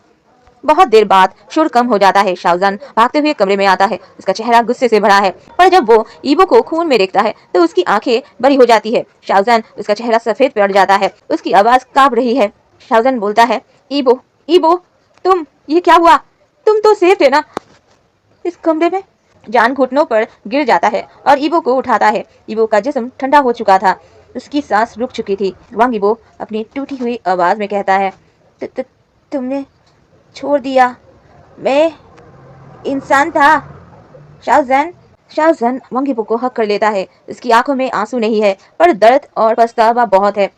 बहुत देर बाद शोर कम हो जाता है। शाहजहान भागते हुए कमरे में आता है। उसका चेहरा गुस्से से भरा है, पर जब वो ईबो को खून में देखता है तो उसकी आंखें बड़ी हो जाती है। शाहजहान, उसका चेहरा सफेद पड़ जाता है, उसकी आवाज कांप रही है। शाहजहान बोलता है, ईबो, ईबो, तुम, ये क्या हुआ? तुम तो सेफ थे ना इस कमरे में? जान घुटनों पर गिर जाता है और ईबो को उठाता है। ईबो का जिस्म ठंडा हो चुका था, उसकी सांस रुक चुकी थी। वांग ईबो अपनी टूटी हुई आवाज में कहता है, तुमने छोड़ दिया, मैं इंसान था। शाहजहान शाहजहान वांग ईबो को हक कर लेता है। उसकी आंखों में आंसू नहीं है, पर दर्द और पछतावा बहुत है।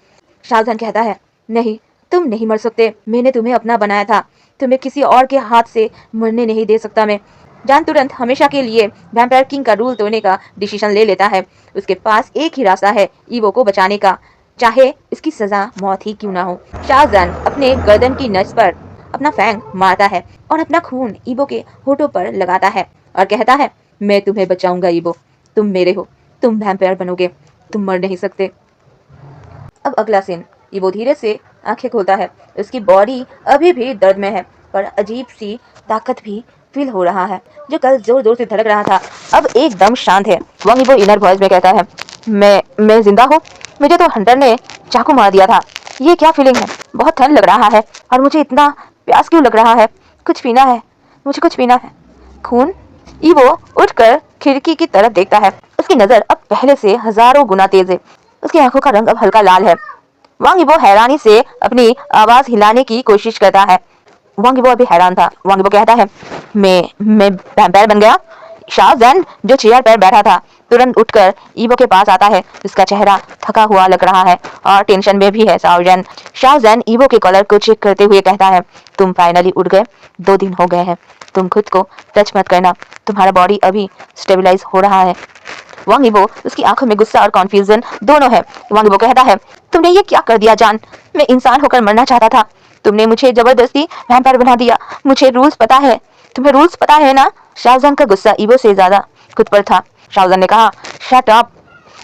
शाहजहान कहता है, नहीं, तुम नहीं मर सकते। मैंने तुम्हें अपना बनाया था, तुम्हें किसी और के हाथ से मरने नहीं दे सकता मैं। जान तुरंत हमेशा के लिए वैम्पायर किंग का रूल तोड़ने का डिसीजन ले लेता है। उसके पास एक ही रास्ता है, ईवो को बचाने का, चाहे इसकी सजा मौत ही क्यों ना हो। शाहजहान अपने गर्दन की नस पर अपना फैंग मारता है और अपना खून ईबो के होठों पर लगाता है और कहता है, मैं तुम्हें बचाऊंगा ईबो, तुम मेरे हो, तुम वैम्पायर बनोगे, तुम मर नहीं सकते। अब अगला सीन, ईबो धीरे से आंखें खोलता है। उसकी बॉडी अभी भी दर्द में है, पर अजीब सी ताकत भी फील हो रहा है। जो कल जोर जोर से धड़क रहा था, अब एकदम शांत है। वांग ईबो इनर वॉइस में कहता है, मैं जिंदा हूँ। मुझे तो हंटर ने चाकू मार दिया था। ये क्या फीलिंग है? बहुत ठंड लग रहा है और मुझे इतना प्यास क्यों लग रहा है? कुछ पीना है, मुझे कुछ पीना है। खून? ईबो उठकर खिड़की की तरफ देखता है। उसकी नजर अब पहले से हजारों गुना तेज है। उसकी आंखों का रंग अब हल्का लाल है। वांग ईबो हैरानी से अपनी आवाज हिलाने की कोशिश करता है। वांग ईबो अभी हैरान था। वांग ईबो कहता है, मैं वैम्पायर बन गया? शाहजहान, जो चेयर पर बैठा था, तुरंत उठकर ईबो के पास आता है। उसका चेहरा थका हुआ लग रहा है और टेंशन में भी है। शाहजहान ईबो के कॉलर को चेक करते हुए कहता है, तुम फाइनली उठ गए। 2 दिन हो गए हैं। तुम खुद को टच मत करना, तुम्हारा बॉडी अभी स्टेबलाइज हो रहा है। वांग ईबो, उसकी आंखों में गुस्सा और कॉन्फ्यूजन दोनों है। वांग ईबो कहता है, तुमने ये क्या कर दिया जान? मैं इंसान होकर मरना चाहता था, तुमने मुझे जबरदस्ती वैम्पायर बना दिया। मुझे रूल्स पता है, तुम्हें रूल्स पता है ना? शाहजहान का गुस्सा ईबो से ज्यादा खुद पर था। शाहजहान ने कहा, शट अप,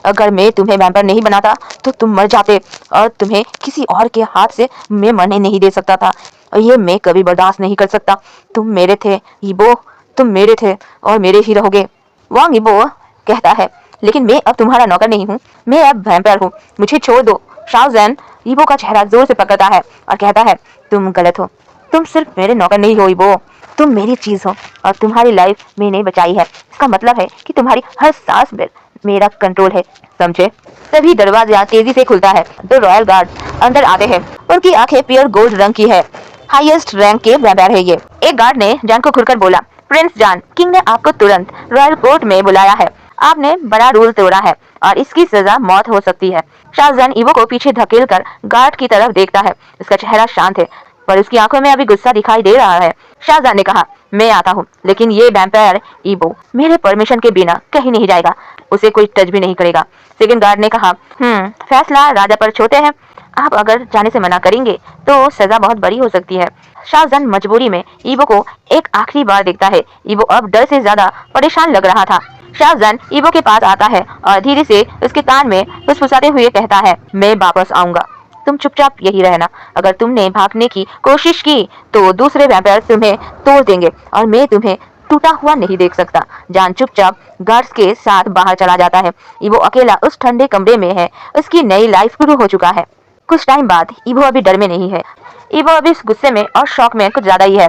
अगर मैं तुम्हें वैम्पायर नहीं बनाता तो तुम मर जाते और तुम्हें किसी और के हाथ से मैं मरने नहीं दे सकता था, और ये मैं कभी बर्दाश्त नहीं कर सकता। तुम मेरे थे ईबो, तुम मेरे थे और मेरे ही रहोगे। वांग ईबो कहता है, लेकिन मैं अब तुम्हारा नौकर नहीं हूँ, मैं अब वैम्पायर हूँ, मुझे छोड़ दो। शाहजहान ईबो का चेहरा जोर से पकड़ता है और कहता है, तुम गलत हो, तुम सिर्फ मेरे नौकर नहीं हो ईबो, तुम मेरी चीज हो और तुम्हारी लाइफ मैंने बचाई है। इसका मतलब है कि तुम्हारी हर सांस पर मेरा कंट्रोल है, समझे? तभी दरवाजा तेजी से खुलता है। 2 रॉयल गार्ड अंदर आते हैं। उनकी आंखें प्योर गोल्ड रंग की है। हाईएस्ट रैंक के वैम्पायर है ये। एक गार्ड ने जान को घुरकर बोला, प्रिंस जान, किंग ने आपको तुरंत रॉयल कोर्ट में बुलाया है। आपने बड़ा रूल तोड़ा है और इसकी सजा मौत हो सकती है। शाहजहान ईबो को पीछे धकेलकर गार्ड की तरफ देखता है। उसका चेहरा शांत है, पर उसकी आंखों में अभी गुस्सा दिखाई दे रहा है। शाहजहान ने कहा, मैं आता हूँ, लेकिन ये वैम्पायर ईबो मेरे परमिशन के बिना कहीं नहीं जाएगा, उसे कोई टच भी नहीं करेगा। सेकंड गार्ड ने कहा, फैसला राजा पर छोड़ते हैं, आप अगर जाने से मना करेंगे तो सजा बहुत बड़ी हो सकती है। शाहजहान मजबूरी में ईबो को एक आखिरी बार देखता है। ईबो अब डर से ज्यादा परेशान लग रहा था। शाहजहान ईबो के पास आता है और धीरे से उसके कान में फुसफुसाते हुए कहता है, मैं वापस आऊंगा, तुम चुपचाप यही रहना। अगर तुमने भागने की कोशिश की तो दूसरे वैम्पायर तुम्हें तोड़ देंगे और मैं तुम्हें टूटा हुआ नहीं देख सकता। जान चुपचाप गार्ड्स के साथ बाहर चला जाता है। ईबो अकेला उस ठंडे कमरे में है। उसकी नई लाइफ शुरू हो चुका है। कुछ टाइम बाद ईबो अभी डर में नहीं है। ईबो अभी इस गुस्से में और शौक में कुछ ज्यादा ही है।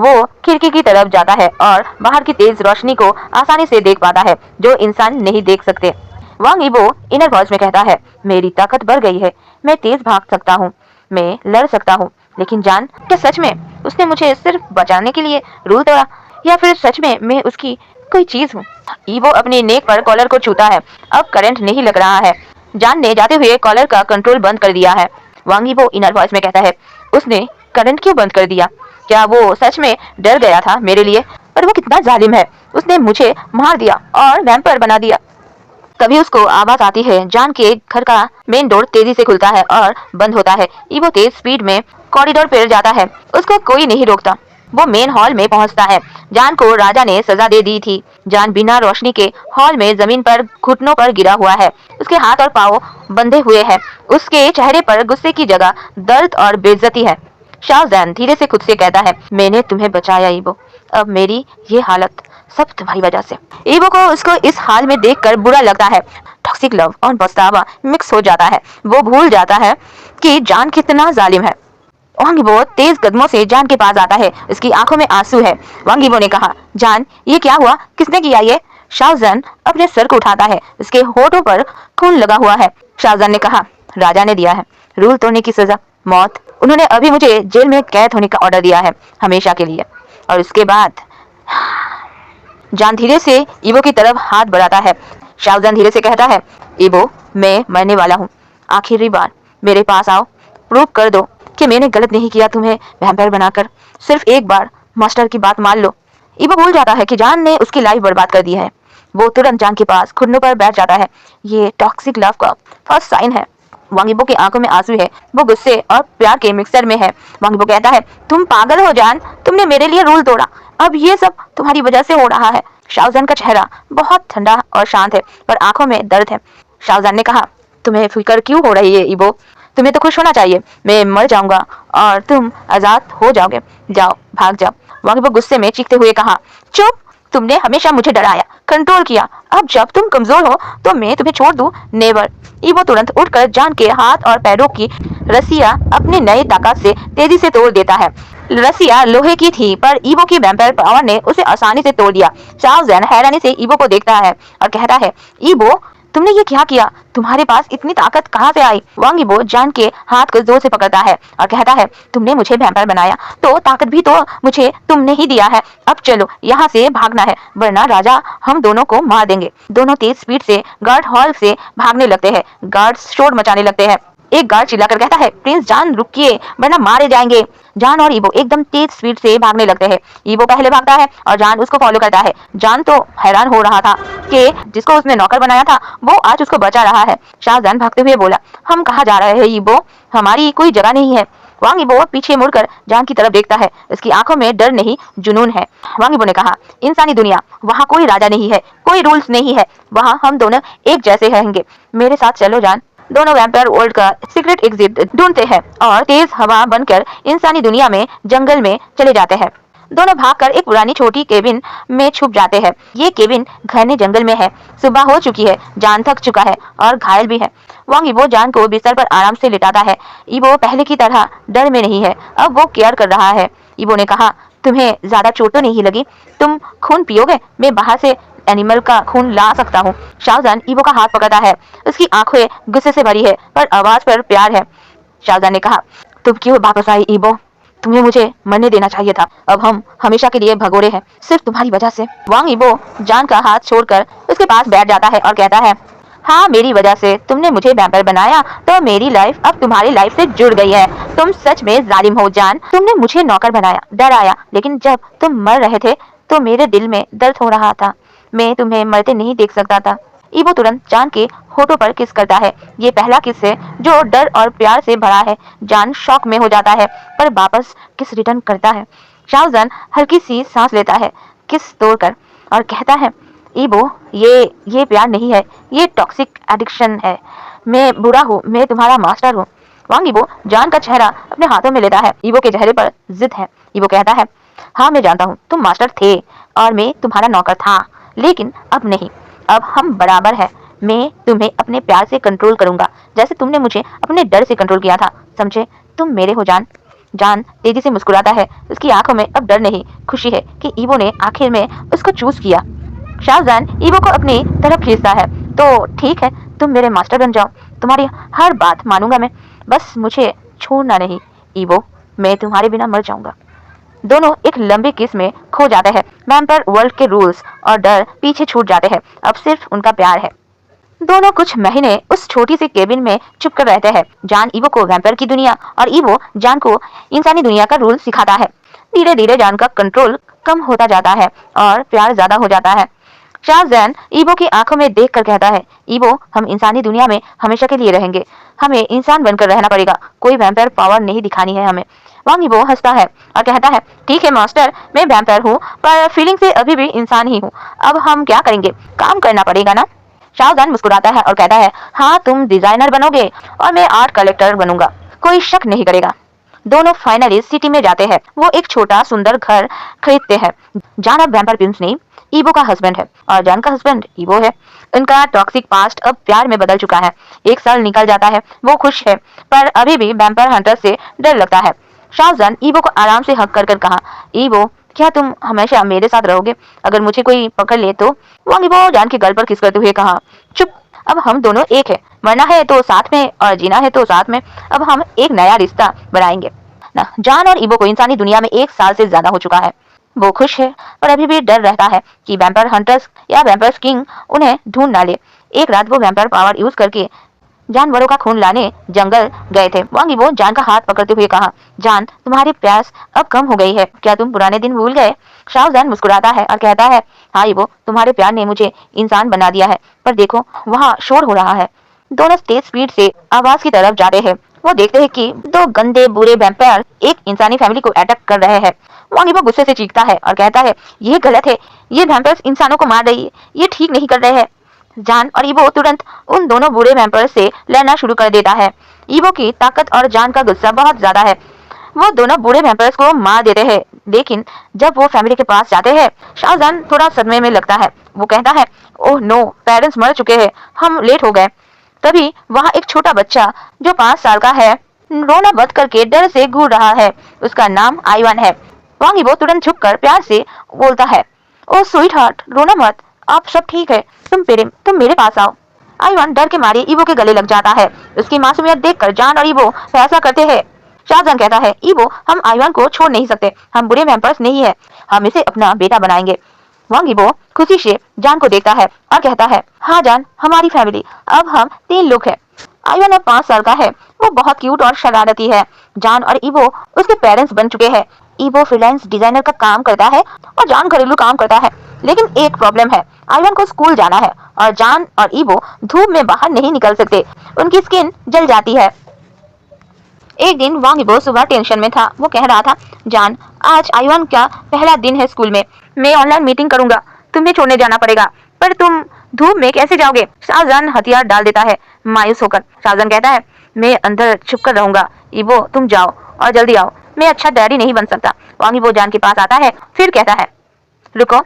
वो खिड़की की तरफ जाता है और बाहर की तेज रोशनी को आसानी से देख पाता है, जो इंसान नहीं देख सकते। वांग ईबो इनर वॉइस में कहता है, मेरी ताकत बढ़ गई है, मैं तेज भाग सकता हूँ, मैं लड़ सकता हूँ। लेकिन जान, क्या सच में उसने मुझे सिर्फ बचाने के लिए रूल तोड़ा, या फिर सच में मैं उसकी कोई चीज हूँ? ईबो अपनी नेक पर कॉलर को छूता है। अब करंट नहीं लग रहा है। जान ने जाते हुए कॉलर का कंट्रोल बंद कर दिया है। वांग ईबो इनर वॉइस में कहता है, उसने करंट क्यों बंद कर दिया? क्या वो सच में डर गया था मेरे लिए? पर वो कितना जालिम है, उसने मुझे मार दिया और वैम्पायर बना दिया। तभी उसको आवाज आती है। जान के घर का मेन डोर तेजी से खुलता है और बंद होता है। ईबो तेज स्पीड में कॉरिडोर पर जाता है। उसको कोई नहीं रोकता। वो मेन हॉल में पहुंचता है। जान को राजा ने सजा दे दी थी। जान बिना रोशनी के हॉल में जमीन पर घुटनों पर गिरा हुआ है। उसके हाथ और पाँव बंधे हुए हैं। उसके चेहरे पर गुस्से की जगह दर्द और बेइज्जती है। शाहजहान धीरे से खुद से कहता है, मैंने तुम्हें बचाया ईबो, अब मेरी ये हालत सब तुम्हारी वजह से। ईबो को उसको इस हाल में देखकर बुरा लगता है। टॉक्सिक लव और पछतावा मिक्स हो जाता है। वो भूल जाता है कि जान कितना जालिम है। वांग यीबो तेज कदमों से जान के पास आता है। इसकी आंखों में आंसू है। वांग यीबो ने कहा, जान ये क्या हुआ, किसने किया ये? शाहजहान अपने सर को उठाता है। इसके होठों पर खून लगा हुआ है। शाहजहान ने कहा, राजा ने दिया है, रूल तोड़ने की सजा मौत। उन्होंने अभी मुझे जेल में कैद होने का ऑर्डर दिया है, हमेशा के लिए। और उसके बाद जान धीरे से ईबो की तरफ हाथ बढ़ाता है। शाहजहान धीरे से कहता है, ईबो मैं मरने वाला हूँ, आखिरी बार मेरे पास आओ, प्रूव कर दो कि मैंने गलत नहीं किया तुम्हें वैम्पायर बनाकर। सिर्फ एक बार मास्टर की बात मान लो। ईबो भूल जाता है कि जान ने उसकी लाइफ बर्बाद कर दी है। वो तुरंत जान के पास घुटनों पर बैठ जाता है। ये टॉक्सिक लव का फर्स्ट साइन है। वांग यीबो की आंखों में आंसू है। वो गुस्से और प्यार के मिक्सर में है। वांग यीबो कहता है, तुम पागल हो जान, तुमने मेरे लिए रूल तोड़ा, अब ये सब तुम्हारी वजह से हो रहा है। शाहजहान का चेहरा बहुत ठंडा और शांत है, पर आंखों में दर्द है। शाहजहान ने कहा, तुम्हें फिक्र क्यों हो रही है ईबो? तुम्हें तो खुश होना चाहिए। मैं मर जाऊंगा और तुम आजाद हो जाओगे। जाओ, भाग जाओ। वांग यीबो गुस्से में चीखते हुए कहा, चुप, तुमने हमेशा मुझे डराया, कंट्रोल किया। अब जब तुम कमजोर हो तो मैं तुम्हें छोड़ दूं? नेवर। ईबो तुरंत उठकर जान के हाथ और पैरों की रस्सियां अपनी नई ताकत से तेजी से तोड़ देता है। रस्सियां लोहे की थी, पर ईबो की वैम्पायर पावर ने उसे आसानी से तोड़ दिया। शाहजहान हैरानी से ईबो को देखता है और कहता है, ईबो तुमने ये क्या किया? तुम्हारे पास इतनी ताकत कहाँ से आई? वांग यीबो जान के हाथ को जोर से पकड़ता है और कहता है, तुमने मुझे वैम्पायर बनाया तो ताकत भी तो मुझे तुमने ही दिया है। अब चलो यहाँ से भागना है, वरना राजा हम दोनों को मार देंगे। दोनों तेज स्पीड से गार्ड हॉल से भागने लगते हैं। गार्ड्स शोर मचाने लगते हैं। एक गार्ड चिल्लाकर कहता है, प्रिंस जान रुकिए, वरना मारे जाएंगे। जान और ईबो एकदम तेज स्पीड से भागने लगते हैं। ईबो पहले भागता है और जान उसको फॉलो करता है। जान तो हैरान हो रहा था कि जिसको उसने नौकर बनाया था वो आज उसको बचा रहा है। शाहजहान भागते हुए बोला, हम कहाँ जा रहे हैं ईबो? हमारी कोई जगह नहीं है। वांग यीबो पीछे मुड़कर जान की तरफ देखता है। इसकी आंखों में डर नहीं, जुनून है। वांग यीबो ने कहा, इंसानी दुनिया, वहाँ कोई राजा नहीं है, कोई रूल्स नहीं है, वहाँ हम दोनों एक जैसे रहेंगे। मेरे साथ चलो जान। दोनों वैम्पायर वर्ल्ड का सीक्रेट एग्जिट ढूंढते हैं और तेज हवा बनकर इंसानी दुनिया में जंगल में चले जाते हैं। दोनों भागकर एक पुरानी छोटी केबिन में छुप जाते हैं। ये केबिन घने जंगल में है। सुबह हो चुकी है। जान थक चुका है और घायल भी है। वांग यीबो जान को बिस्तर पर आराम से लिटाता है। ईबो पहले की तरह डर में नहीं है, अब वो केयर कर रहा है। ईबो ने कहा, तुम्हें ज्यादा चोट तो नहीं लगी? तुम खून पियोगे? मैं बाहर से एनिमल का खून ला सकता हूँ। शाहजहान ईबो का हाथ पकड़ता है। उसकी आंखें गुस्से से भरी है, पर आवाज पर प्यार है। शाहजहान ने कहा, तुम क्यों वापस आई ईबो? तुम्हें मुझे मरने देना चाहिए था। अब हम हमेशा के लिए भगोड़े हैं, सिर्फ तुम्हारी वजह से। वांग यीबो जान का हाथ छोड़कर उसके पास बैठ जाता है और कहता है, हाँ, मेरी वजह से तुमने मुझे वैम्पायर बनाया तो मेरी लाइफ अब तुम्हारी लाइफ से जुड़ गई है। तुम सच में जालिम हो जान। तुमने मुझे नौकर बनाया, डराया, लेकिन जब तुम मर रहे थे तो मेरे दिल में दर्द हो रहा था। मैं तुम्हें मरते नहीं देख सकता था। ईबो तुरंत जान के होठों पर किस करता है। ये पहला किस है जो डर और प्यार से भरा है। जान शॉक में हो जाता है, पर वापस किस रिटर्न करता है। शाहजहान हल्की सी सांस लेता है किस तोड़कर और कहता है, ईबो ये प्यार नहीं है, ये टॉक्सिक एडिक्शन है। मैं बुरा हूँ, मैं तुम्हारा मास्टर हूँ। वांग यीबो जान का चेहरा अपने हाथों में लेता है। ईबो के चेहरे पर जिद है। ईबो कहता है, हाँ मैं जानता हूँ, तुम मास्टर थे और मैं तुम्हारा नौकर था, लेकिन अब नहीं। अब हम बराबर हैं। मैं तुम्हें अपने प्यार से कंट्रोल करूंगा, जैसे तुमने मुझे अपने डर से कंट्रोल किया था। समझे? तुम मेरे हो जान। जान तेजी से मुस्कुराता है। उसकी आंखों में अब डर नहीं, खुशी है कि ईबो ने आखिर में उसको चूज किया। शाहजहान ईबो को अपनी तरफ खींचता है। तो ठीक है, तुम मेरे मास्टर बन जाओ, तुम्हारी हर बात मानूंगा मैं, बस मुझे छोड़ना नहीं। ईबो, मैं तुम्हारे बिना मर जाऊंगा। दोनों एक लंबे किस में खो जाते हैं। वैम्पायर वर्ल्ड के रूल्स और डर पीछे छूट जाते हैं। अब सिर्फ उनका प्यार है। दोनों कुछ महीने उस छोटी सी केबिन में चुपकर रहते हैं। जान ईबो को वैम्पायर की दुनिया और ईबो जान को इंसानी दुनिया का रूल सिखाता है। धीरे धीरे जान का कंट्रोल कम होता जाता है और प्यार ज्यादा हो जाता है। शाहजहान ईबो की आंखों में देखकर कहता है, ईबो, हम इंसानी दुनिया में हमेशा के लिए रहेंगे। हमें इंसान बनकर रहना पड़ेगा, कोई वैम्पायर पावर नहीं दिखानी है हमें। वांग यीबो हंसता है और कहता है, ठीक है मास्टर, मैं वैम्पायर हूँ, पर फीलिंग से अभी भी इंसान ही हूँ। अब हम क्या करेंगे? काम करना पड़ेगा ना? शाहजहान मुस्कुराता है और कहता है, हाँ, तुम डिजाइनर बनोगे और मैं आर्ट कलेक्टर बनूंगा, कोई शक नहीं करेगा। दोनों फाइनली सिटी में जाते हैं। वो एक छोटा सुंदर घर खरीदते हैं। जान अब वैम्पायर प्रिंस नहीं, ईवो का हस्बैंड है और जान का हस्बैंड ईवो है। उनका टॉक्सिक पास्ट अब प्यार में बदल चुका है। 1 साल निकल जाता है, वो खुश है पर अभी भी वैम्पायर हंटर से डर लगता है। शाहजहान ईवो को आराम से हक कर कहा, ईवो क्या तुम हमेशा मेरे साथ रहोगे? अगर मुझे कोई पकड़ ले तो? वांग ईवो जान के गल पर किस करते हुए कहा, चुप, अब हम दोनों एक है, मरना है तो साथ में और जीना है तो साथ में। अब हम एक नया रिश्ता बनाएंगे ना। जान और ईवो को इंसानी दुनिया में 1 साल से ज्यादा हो चुका है। वो खुश है पर अभी भी डर रहता है कि वैम्पायर हंटर्स या वैम्पायर किंग उन्हें ढूंढ ना ले। एक रात वो वैम्पायर पावर यूज करके जानवरों का खून लाने जंगल गए थे। वांग ईवो जान का हाथ पकड़ते हुए कहा, जान तुम्हारी प्यास अब कम हो गई है, क्या तुम पुराने दिन भूल गए? शाहजहान मुस्कुराता है और कहता है, हाँ ईवो, तुम्हारे प्यार ने मुझे इंसान बना दिया है। पर देखो वहाँ शोर हो रहा है। दोनों तेज स्पीड से आवाज की तरफ जाते हैं। वो देखते हैं कि 2 गंदे बुरे वैम्पायर एक इंसानी फैमिली को अटैक कर रहे हैं। वांग ईवो गुस्से से चीखता है और कहता है, ये गलत है, ये वैम्पायर्स इंसानों को मार रही है, ये ठीक नहीं कर रहे हैं। जान और ईवो तुरंत उन दोनों बुरे वैम्पायर से लड़ना शुरू कर देता है। ईवो की ताकत और जान का गुस्सा बहुत ज्यादा है। वो दोनों बुरे वैम्पायर्स को मार देते हैं, लेकिन जब वो फैमिली के पास जाते हैं, शाहजहान थोड़ा सदमे में लगता है। वो कहता है, ओह नो, पेरेंट्स मर चुके हैं, हम लेट हो गए। तभी वहाँ एक छोटा बच्चा जो 5 साल का है रोना बंद करके डर से घूर रहा है। उसका नाम आइवान है। वांग ईवो तुरंत झुककर प्यार से बोलता है, ओह स्वीट हार्ट, रोना मत, आप सब ठीक है, तुम मेरे पास आओ। आइवान डर के मारे ईवो के गले लग जाता है। उसकी मासूमियत देखकर जान और ईवो फैसला करते हैं। शाहजहान कहता है, ईवो, हम आइवान को छोड़ नहीं सकते, हम बुरे वैम्पायर्स नहीं है, हम इसे अपना बेटा बनाएंगे। वांग ईवो खुशी से जान को देखता है और कहता है, हाँ जान, हमारी फैमिली, अब हम 3 लोग हैं। आइवान अब 5 साल का है। वो बहुत क्यूट और शरारती है। जान और ईवो उसके पेरेंट्स बन चुके हैं। ईवो फ्रीलांस डिजाइनर का काम करता है और जान घरेलू काम करता है। लेकिन एक प्रॉब्लम है, आइवान को स्कूल जाना है और जान और ईवो धूप में बाहर नहीं निकल सकते, उनकी स्किन जल जाती है। एक दिन वांग ईवो सुबह टेंशन में था। वो कह रहा था, जान, आज आइवान का पहला दिन है स्कूल में, मैं ऑनलाइन मीटिंग करूंगा, तुम्हें छोड़ने जाना पड़ेगा, पर तुम धूप में कैसे जाओगे? शाहजहान हथियार डाल देता है मायूस होकर। शाहजहान कहता है, मैं अंदर छुप कर रहूंगा, ईवो तुम जाओ और जल्दी आओ, मैं अच्छा डैडी नहीं बन सकता। वांग ईवो जान के पास आता है, फिर कहता है, रुको,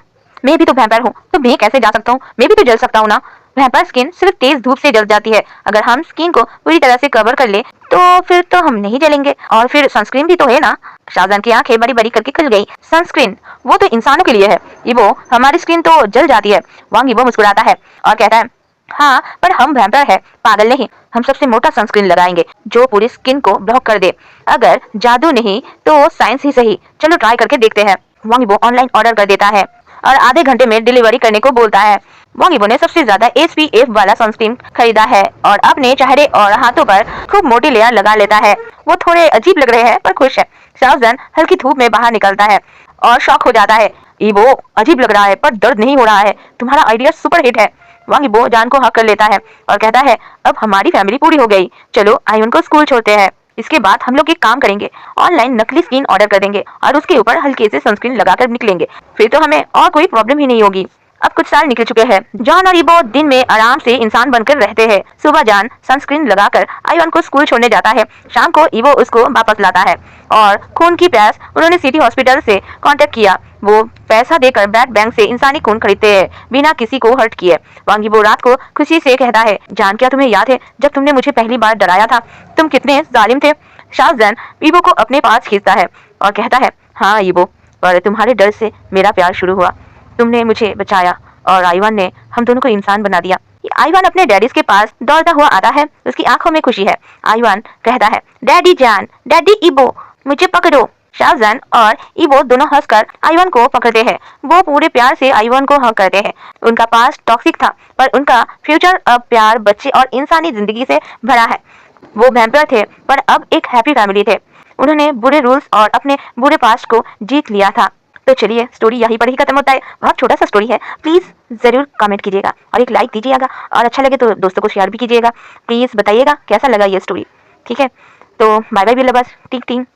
मैं भी तो वैम्पायर हूँ, तो मैं कैसे जा सकता हूँ? मैं भी तो जल सकता हूँ ना। वैम्पायर स्किन सिर्फ तेज धूप से जल जाती है, अगर हम स्किन को पूरी तरह से कवर कर ले तो फिर तो हम नहीं जलेंगे, और फिर सनस्क्रीन भी तो है ना। शाहजहान की आंखें बड़ी बड़ी करके खुल गई। सनस्क्रीन, वो तो इंसानों के लिए है, ईवो, हमारी स्किन तो जल जाती है। वांग ईवो मुस्कुराता है और कहता है, हाँ, पर हम वैम्पायर है, पागल नहीं, हम सबसे मोटा सनस्क्रीन लगाएंगे जो पूरी स्किन को ब्लॉक कर दे। अगर जादू नहीं तो साइंस ही सही, चलो ट्राई करके देखते हैं। वांग ईवो ऑनलाइन ऑर्डर कर देता है और आधे घंटे में डिलीवरी करने को बोलता है। वांग ईवो ने सबसे ज्यादा SPF वाला सनस्क्रीन खरीदा है और अपने चेहरे और हाथों पर खूब मोटी लेयर लगा लेता है। वो थोड़े अजीब लग रहे हैं पर खुश है। शाहजहान हल्की धूप में बाहर निकलता है और शॉक हो जाता है, ईवो, अजीब लग रहा है पर दर्द नहीं हो रहा है, तुम्हारा आइडिया सुपर हिट है। वांग ईवो जान को हक कर लेता है और कहता है, अब हमारी फैमिली पूरी हो गई, चलो आयुन को स्कूल छोड़ते हैं। इसके बाद हम लोग एक काम करेंगे, ऑनलाइन नकली स्किन ऑर्डर कर देंगे और उसके ऊपर हल्के से सनस्क्रीन लगाकर निकलेंगे, फिर तो हमें और कोई प्रॉब्लम ही नहीं होगी। अब कुछ साल निकल चुके हैं। जॉन और ईवो दिन में आराम से इंसान बनकर रहते हैं। सुबह जॉन सनस्क्रीन लगाकर आइवान को स्कूल छोड़ने जाता है। शाम को ईवो उसको वापस लाता है और खून की प्यास उन्होंने सिटी हॉस्पिटल से कांटेक्ट किया। वो पैसा देकर ब्लड बैंक से इंसानी खून खरीदते हैं बिना किसी को हर्ट किए। वांग ईवो रात को खुशी से कहता है, जान, क्या तुम्हें याद है जब तुमने मुझे पहली बार डराया था? तुम कितने जालिम थे। शाहजहान ईवो को अपने पास खींचता है और कहता है, हाँ ईवो, पर तुम्हारे डर से मेरा प्यार शुरू हुआ, तुमने मुझे बचाया और आइवान ने हम दोनों को इंसान बना दिया। आइवान अपने डैडी के पास दौड़ता हुआ आता है, उसकी आंखों में खुशी है। आइवान कहता है, डैडी जान, डैडी ईवो, मुझे पकड़ो। शाहजहान और ईवो दोनों हंसकर आइवान को पकड़ते हैं। वो पूरे प्यार से आइवान को हक करते हैं। उनका पास्ट टॉक्सिक था पर उनका फ्यूचर अब प्यार, बच्चे और इंसानी जिंदगी से भरा है। वो वैम्पायर थे पर अब एक हैप्पी फैमिली थे। उन्होंने बुरे रूल्स और अपने बुरे पास्ट को जीत लिया था। तो चलिए, स्टोरी यहीं पर ही खत्म होता है। बहुत छोटा सा स्टोरी है, प्लीज जरूर कमेंट कीजिएगा और एक लाइक दीजिएगा और अच्छा लगे तो दोस्तों को शेयर भी कीजिएगा। प्लीज बताइएगा कैसा लगा ये स्टोरी। ठीक है, तो बाय बाय भी लबस, टिक टिक।